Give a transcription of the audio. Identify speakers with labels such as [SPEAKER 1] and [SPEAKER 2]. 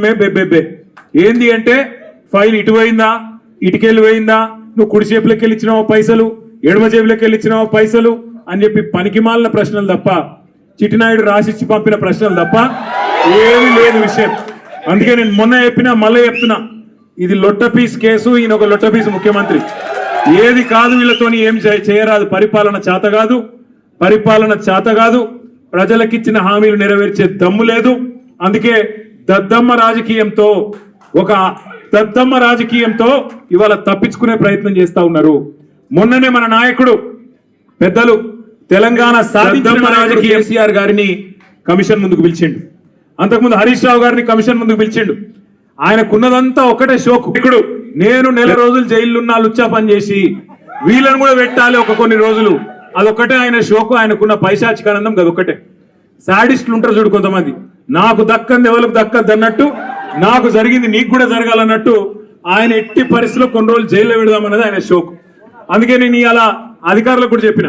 [SPEAKER 1] బెబ్బెమ్మే బెబ్బెబ్బే ఏంది అంటే ఫైల్ ఇటు పోయిందా ఇటుకెళ్ళి పోయిందా నువ్వు కుడి చేపులకి వెళ్ళి ఇచ్చినావో పైసలు ఎడమ చేపులకి వెళ్ళి ఇచ్చినావో పైసలు అని చెప్పి పనికిమాలిన ప్రశ్నలు తప్ప చిట్టినాయుడు రాసిచ్చి పంపిన ప్రశ్నలు తప్ప ఏమీ లేదు విషయం. అందుకే నేను మొన్న చెప్పినా మళ్ళీ చెప్తున్నా, ఇది లొట్టపీస్ కేసు, ఈయన ఒక లొట్టపీస్ ముఖ్యమంత్రి. ఏది కాదు వీళ్ళతోని ఏం చేయరాదు, పరిపాలన చేత కాదు, ప్రజలకిచ్చిన హామీలు నెరవేర్చే దమ్ము లేదు. అందుకే దద్దమ్మ రాజకీయంతో ఇవాళ తప్పించుకునే ప్రయత్నం చేస్తా ఉన్నారు. మొన్ననే మన నాయకుడు పెద్దలు తెలంగాణ సాధించిన రాజకీయ కేసీఆర్ గారిని కమిషన్ ముందుకు పిలిచిండు. అంతకుముందు హరీష్ రావు గారిని కమిషన్ ముందుకు పిలిచిండు. ఆయనకున్నదంతా ఒకటే షోకు. ఇక్కడ నేను నెల రోజులు జైలున్నా లుచ్చా పని చేసి వీళ్ళని కూడా పెట్టాలి ఒక కొన్ని రోజులు, అదొక్కటే ఆయన షోకు. ఆయనకున్న పైశాచికానందం అదొక్కటే. సాడిస్టులు ఉంటారు చూడు కొంతమంది, నాకు దక్కంది ఎవరికి దక్కద్దు అన్నట్టు, నాకు జరిగింది నీకు కూడా జరగాలన్నట్టు ఆయన ఎట్టి పరిస్థితిలో కొన్ని రోజులు జైల్లో పెడదామన్నది ఆయన షోకు. అందుకే నేను ఇలా అధికారులకు కూడా చెప్పిన,